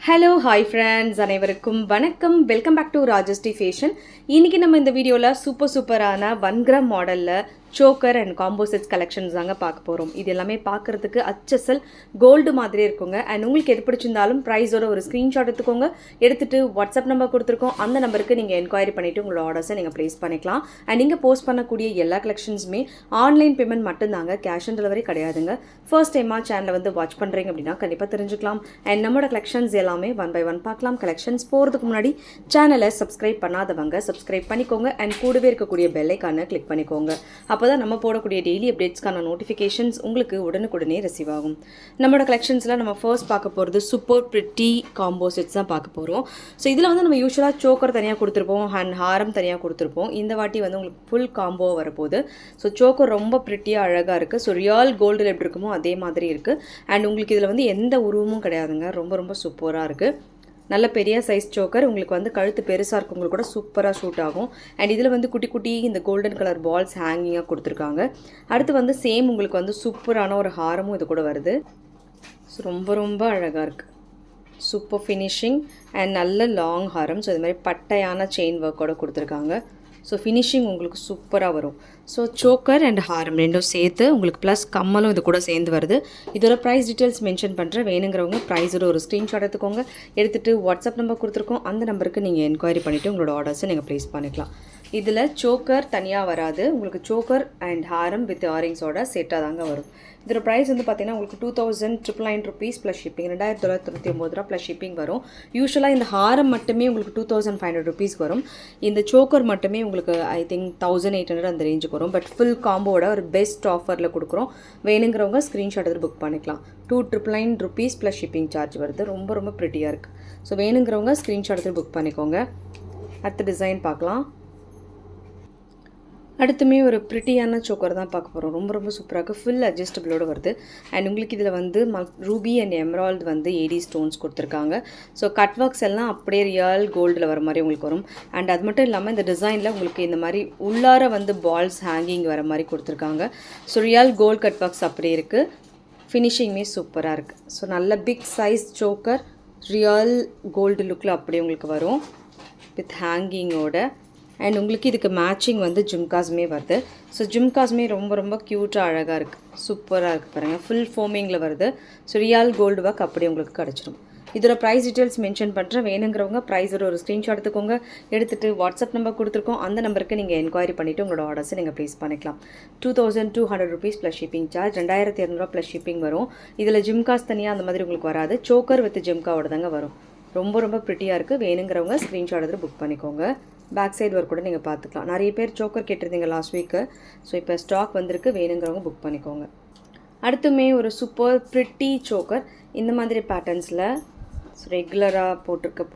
Hello hi friends, அனைவருக்கும் வணக்கம். Welcome back to Rajshree fashion. இன்றைக்கி நம்ம இந்த வீடியோவில் சூப்பரான 1 கிராம் மாடலில் சோக்கர் அண்ட் காம்போசிட்ஸ் கலெக்ஷன்ஸ் தாங்க பார்க்க போகிறோம். இது எல்லாமே பார்க்குறதுக்கு அச்சசல் கோல்டு மாதிரி இருக்குங்க. அண்ட் உங்களுக்கு எது பிடிச்சிருந்தாலும் ப்ரைஸோட ஒரு ஸ்க்ரீன்ஷாட் எடுத்துக்கோங்க. எடுத்துகிட்டு வாட்ஸ்அப் நம்பர் கொடுத்துருக்கோம், அந்த நம்பருக்கு நீங்கள் என்கொயரி பண்ணிவிட்டு உங்களோட ஆர்டர்ஸை நீங்கள் ப்ளேஸ் பண்ணிக்கலாம். அண்ட் நீங்கள் போஸ்ட் பண்ணக்கூடிய எல்லா கலெக்ஷன்ஸுமே ஆன்லைன் பேமெண்ட் மட்டும்தாங்க, கேஷ் ஆன் டெலிவரி கிடையாதுங்க. ஃபர்ஸ்ட் டைமாக சேனலை வந்து வாட்ச் பண்ணுறீங்க அப்படின்னா கண்டிப்பாக தெரிஞ்சுக்கலாம். அண்ட் நம்மளோட கலெக்ஷன்ஸ் எல்லாமே 1 by 1 பார்க்கலாம். கலெக்ஷன்ஸ் போகிறதுக்கு முன்னாடி சேனலை சப்ஸ்கிரைப் பண்ணாதவங்க சப்ஸ்கிரைப் பண்ணிக்கோங்க. அண்ட் கூடவே இருக்கக்கூடிய பெல் ஐகானை கிளிக் பண்ணிக்கோங்க. அப்போ தான் நம்ம போடக்கூடிய டெய்லி அப்டேட்ஸ்க்கான நோட்டிஃபிகேஷன்ஸ் உங்களுக்கு உடனுக்குடனே ரிசீவ் ஆகும். நம்மளோட கலெக்ஷன்ஸில் நம்ம ஃபர்ஸ்ட் பார்க்க போகிறது சூப்பர் பிரிட்டி காம்போசிட்ஸ் தான் பார்க்க போகிறோம். ஸோ இதில் வந்து நம்ம யூஸ்வலாக சோக்கர் தனியாக கொடுத்துருப்போம், அண்ட் ஹாரம் தனியாக கொடுத்துருப்போம். இந்த வாட்டி வந்து உங்களுக்கு ஃபுல் காம்போ வரப்போகுது. ஸோ சோக்கர் ரொம்ப பிரிட்டியாக அழகாக இருக்குது. ஸோ ரியல் கோல்டில் எப்படி இருக்குமோ அதே மாதிரி இருக்குது. அண்ட் உங்களுக்கு இதில் வந்து எந்த உருவமும் கிடையாதுங்க, ரொம்ப சூப்பராக இருக்குது. நல்ல பெரிய சைஸ் சோக்கர், உங்களுக்கு வந்து கழுத்து பெருசாக இருக்கவங்களுக்கு கூட சூப்பராக ஷூட் ஆகும். அண்ட் இதில் வந்து குட்டி இந்த கோல்டன் கலர் பால்ஸ் ஹேங்கிங்காக கொடுத்துருக்காங்க. அடுத்து வந்து சேம் உங்களுக்கு வந்து சூப்பரான ஒரு ஹாரமும் இது கூட வருது. ஸோ ரொம்ப அழகாக இருக்குது. சூப்பர் ஃபினிஷிங் அண்ட் நல்ல லாங் ஹாரம். ஸோ இது மாதிரி பட்டையான செயின் ஒர்க்கோட கொடுத்துருக்காங்க. ஸோ ஃபினிஷிங் உங்களுக்கு சூப்பராக வரும். ஸோ சோக்கர் அண்ட் ஹாரம் ரெண்டும் சேர்த்து உங்களுக்கு ப்ளஸ் கம்மலும் இது கூட சேர்ந்து வருது. இதோட ப்ரைஸ் டீட்டெயில்ஸ் மென்ஷன் பண்ணுறேன். வேணுங்கிறவங்க ப்ரைஸோட ஒரு ஸ்க்ரீன்ஷாட் எடுத்துக்கோங்க. எடுத்துகிட்டு வாட்ஸ்அப் நம்பர் கொடுத்துருக்கோம், அந்த நம்பருக்கு நீங்கள் என்கொயரி பண்ணிவிட்டு உங்களோட ஆர்டர்ஸை நீங்கள் ப்ளேஸ் பண்ணிக்கலாம். இதில் சோக்கர் தனியாக வராது, உங்களுக்கு சோக்கர் அண்ட் ஹாரம் வித் ஆரிங்ஸோட செட்டாக தாங்க வரும். இதோட ப்ரைஸ் வந்து பார்த்தீங்கன்னா உங்களுக்கு 2999 rupees ப்ளஸ் ஷிப்பிங், 2999 ரூபா ப்ளஸ் ஷிப்பிங் வரும். யூஸ்வலாக இந்த ஹாரம் மட்டுமே உங்களுக்கு 2500 rupees வரும். இந்த சோக்கர் மட்டுமே உங்களுக்கு ஐ திங்க் 1800 அந்த ரேஞ்சுக்கு வரும். பட் ஃபுல் காம்போட ஒரு பெஸ்ட் ஆஃபரில் கொடுக்குறோம். வேணுங்கிறவங்க ஸ்க்ரீன்ஷாட் எடுத்து புக் பண்ணிக்கலாம். 2999 rupees ப்ளஸ் ஷிப்பிங் சார்ஜ் வருது. ரொம்ப ப்ரிட்டியாக இருக்குது. ஸோ வேணுங்கிறவங்க ஸ்க்ரீன்ஷாட் எடுத்து புக் பண்ணிக்கோங்க. அடுத்த டிசைன் பார்க்கலாம். அடுத்துமே ஒரு ப்ரிட்டியான சோக்கர் தான் பார்க்க போகிறோம். ரொம்ப சூப்பராக இருக்குது. ஃபுல் அட்ஜஸ்டபிளோடு வருது. அண்ட் உங்களுக்கு இதில் வந்து ரூபி அண்ட் எம்ரால்டு வந்து ஏடி ஸ்டோன்ஸ் கொடுத்துருக்காங்க. ஸோ கட் ஒர்க்ஸ் எல்லாம் அப்படியே ரியல் கோல்டில் வர மாதிரி உங்களுக்கு வரும். அண்ட் அது மட்டும் இல்லாமல் இந்த டிசைனில் உங்களுக்கு இந்த மாதிரி உள்ளார வந்து பால்ஸ் ஹேங்கிங் வர மாதிரி கொடுத்துருக்காங்க. So real gold cut works அப்படியே இருக்குது. ஃபினிஷிங்குமே சூப்பராக இருக்குது. ஸோ நல்ல big size choker real gold லுக்கில் அப்படியே உங்களுக்கு வரும் வித் ஹேங்கிங்கோட. அண்ட் உங்களுக்கு இதுக்கு மேட்சிங் வந்து ஜும்காஸுமே வருது. ஸோ ஜும்காஸுமே ரொம்ப க்யூட்டாக அழகாக இருக்குது. சூப்பராக இருக்குது பாருங்கள். ஃபுல் ஃபோமிங்கில் வருது. ஸோ ரியல் கோல்டு ஒர்க் அப்படி உங்களுக்கு கிடச்சிடும். இதோட ப்ரைஸ் டீட்டெயில்ஸ் மென்ஷன் பண்ணுறேன். வேணுங்கிறவங்க ப்ரைஸோட ஒரு ஸ்க்ரீன்ஷாட் எடுத்துக்கோங்க. எடுத்துகிட்டு வாட்ஸ்அப் நம்பர் கொடுத்துருக்கோம், அந்த நம்பருக்கு நீங்கள் என்கொயரி பண்ணிவிட்டு உங்களோட ஆர்டர்ஸை நீங்கள் ப்ளேஸ் பண்ணிக்கலாம். 2200 rupees plus shipping charge, 2200 plus shipping வரும். இதில் ஜிம்காஸ் தனியாக அந்த மாதிரி உங்களுக்கு வராது. சோக்கர் வித் ஜிம்காவோட தாங்க வரும். ரொம்ப ப்ரிட்டியாக இருக்குது. வேணுங்கிறவங்க ஸ்க்ரீன்ஷாட் எடுத்து புக் பண்ணிக்கோங்க. பேக் சைடு ஒர்க் கூட நீங்கள் பார்த்துக்கலாம். நிறைய பேர் சோக்கர் கேட்டிருந்தீங்க லாஸ்ட் வீக்கு. ஸோ இப்போ ஸ்டாக் வந்திருக்கு. வேணுங்கிறவங்க புக் பண்ணிக்கோங்க. அடுத்துமே ஒரு சூப்பர் ப்ரிட்டி சோக்கர் இந்த மாதிரி பேட்டர்ன்ஸில் ரெகுலராக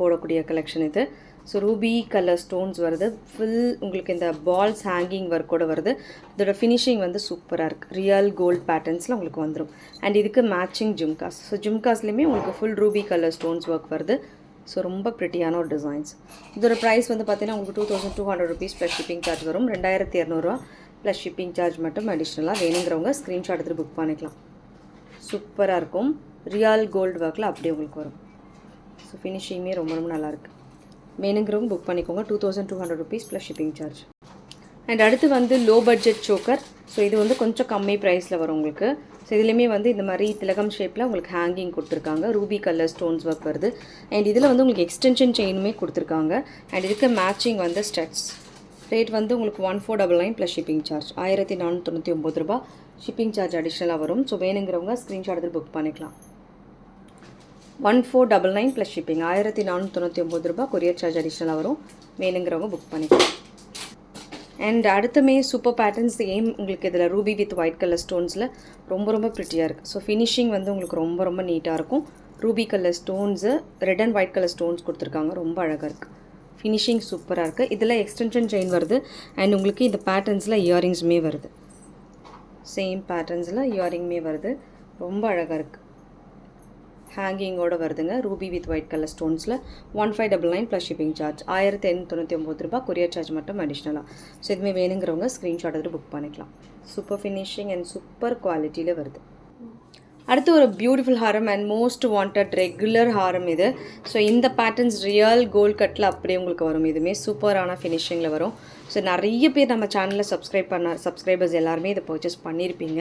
போடக்கூடிய கலெக்ஷன் இது. ஸோ ரூபி கலர் ஸ்டோன்ஸ் வருது. ஃபுல் உங்களுக்கு இந்த பால்ஸ் ஹேங்கிங் ஒர்க்கோட வருது. இதோட ஃபினிஷிங் வந்து சூப்பராக இருக்குது. ரியல் கோல்ட் பேட்டர்ன்ஸில் உங்களுக்கு வந்துடும். அண்ட் இதுக்கு மேட்சிங் ஜும்காஸ். ஸோ ஜும்காஸ்லேயுமே உங்களுக்கு full Ruby colour stones work வருது. ஸோ ரொம்ப ப்ரிட்டியான ஒரு டிசைன்ஸ். இதோட ப்ரைஸ் வந்து பார்த்தீங்கன்னா உங்களுக்கு 2200 rupees ப்ளஸ் ஷிப்பிங் சார்ஜ் வரும். 2200 ப்ளஸ் ஷிப்பிங் சார்ஜ் மட்டும் அடிஷ்னலாக. வேணுங்கிறவங்க ஸ்க்ரீன்ஷாட் எடுத்துகிட்டு புக் பண்ணிக்கலாம். சூப்பராக இருக்கும். ரியல் கோல்டு ஒர்க்கில் அப்படியே உங்களுக்கு வரும். ஸோ ஃபினிஷிங்குமே ரொம்ப நல்லாயிருக்கு. வேணுங்கிறவங்க புக் பண்ணிக்கோங்க. 2200 rupees plus shipping charge. And அடுத்து வந்து லோ பட்ஜெட் சோக்கர். ஸோ இது வந்து கொஞ்சம் கம்மி ப்ரைஸில் வரும் உங்களுக்கு. ஸோ இதுலேயுமே வந்து இந்த மாதிரி திலகம் ஷேப்பில் உங்களுக்கு ஹேங்கிங் கொடுத்துருக்காங்க. ரூபி கலர் ஸ்டோன்ஸ் ஒர்க் வருது. அண்ட் இதில் வந்து உங்களுக்கு எக்ஸ்டென்ஷன் செயினுமே கொடுத்துருக்காங்க. அண்ட் இதுக்கு மேட்சிங் வந்து ஸ்டட்ஸ். ரேட் வந்து உங்களுக்கு 1499 ப்ளஸ் ஷிப்பிங் சார்ஜ், 1499 ரூபா ஷிப்பிங் சார்ஜ் அடிஷ்னலாக வரும். ஸோ வேணுங்கிறவங்க ஸ்க்ரீன்ஷாட் எடுத்து புக் பண்ணிக்கலாம். 1499 ப்ளஸ் ஷிப்பிங், 1499 ரூபா கொரியர் சார்ஜ் அடிஷ்னலாக வரும். வேணுங்கிறவங்க புக் பண்ணிக்கலாம். அண்ட் அடுத்துமே சூப்பர் பேட்டர்ன்ஸ் சேம் உங்களுக்கு இதில் ரூபி வித் ஒயிட் கலர் ஸ்டோன்ஸில் ரொம்ப ப்ரிட்டியாக இருக்குது. ஸோ ஃபினிஷிங் வந்து உங்களுக்கு ரொம்ப நீட்டாக இருக்கும். Ruby colour stones red and white colour stones கொடுத்துருக்காங்க. ரொம்ப அழகாக இருக்குது. ஃபினிஷிங் சூப்பராக இருக்குது. இதில் எக்ஸ்டென்ஷன் செயின் வருது. அண்ட் உங்களுக்கு இந்த பேட்டர்ன்ஸில் இயரிங்ஸுமே வருது. சேம் பேட்டர்ன்ஸில் இயரிங்குமே வருது. ரொம்ப அழகாக இருக்குது. ஹேங்கிங்கோடு வருதுங்க. ரூபி வித் ஒயிட் கலர் ஸ்டோன்ஸில் 1599 ப்ளஸ் ஷிப்பிங் சார்ஜ், 1899 ரூபா கொரியர் சார்ஜ் மட்டும் அடிஷ்னலாக. ஸோ இதுவுமே வேணுங்கிறவங்க ஸ்க்ரீன்ஷாட் எடுத்து புக் பண்ணிக்கலாம். சூப்பர் ஃபினிஷிங் அண்ட் சூப்பர் குவாலிட்டியில் வருது. அடுத்து ஒரு beautiful Haram and most wanted regular ஹாரம் இது. ஸோ இந்த பேட்டர்ன்ஸ் ரியல் கோல்ட் கட்டில் அப்படியே உங்களுக்கு வரும். இதுவுமே சூப்பரான ஃபினிஷிங்கில் வரும். ஸோ நிறைய பேர் நம்ம சேனலில் சப்ஸ்கிரைபர்ஸ் எல்லாருமே இதை பர்ச்சேஸ் பண்ணியிருப்பீங்க.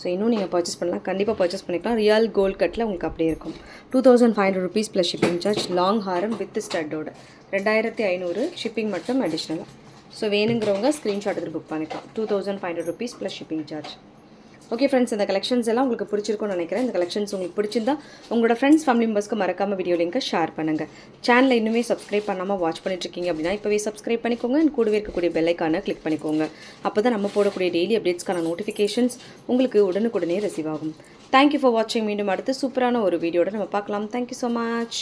ஸோ இன்னும் நீங்கள் பர்ச்சேஸ் பண்ணலாம், கண்டிப்பாக பர்ச்சேஸ் பண்ணிக்கலாம். ரியல் கோல்ட் கட்டில் உங்களுக்கு அப்படியே இருக்கும். 2500 rupees plus shipping charge. Long Haram with ஸ்டட்டோட 2500 shipping மட்டும் அடிஷ்னலாக. ஸோ வேணுங்கிறவங்க ஸ்க்ரீன்ஷாட் எடுத்து புக் பண்ணிக்கலாம். 2500 rupees plus shipping charge. Okay friends, இந்த கலெக்ஷன்ஸ் எல்லாம் உங்களுக்கு பிடிச்சிருக்கும்னு நினைக்கிறேன். இந்த கலெக்ஷன்ஸ் உங்களுக்கு பிடிச்சிருந்தா உங்களோட ஃப்ரெண்ட்ஸ் ஃபேமிலி மெம்பர்ஸ்க்கு மறக்காமல் வீடியோ லிங்கை ஷேர் பண்ணுங்கள். சேனலை இன்னுமே சப்ஸ்கிரைப் பண்ணாமல் வாட்ச் பண்ணிட்டுருக்கீங்க அப்படின்னா இப்போவே சப்ஸ்கிரைப் பண்ணிக்கோங்க. அண்ட் கூடவே இருக்கக்கூடிய பெல் ஐக்கானை கிளிக் பண்ணிக்கோங்க. அப்போ தான் நம்ம போடக்கூடிய டெய்லி அப்டேட்ஸ்க்கான நோட்டிஃபிகேஷன்ஸ் உங்களுக்கு உடனுக்குடனே ரிசீவ் ஆகும். தேங்க்யூ ஃபார் வாட்சிங். மீண்டும் அடுத்து சூப்பரான ஒரு வீடியோட நம்ம பார்க்கலாம். Thank you so much.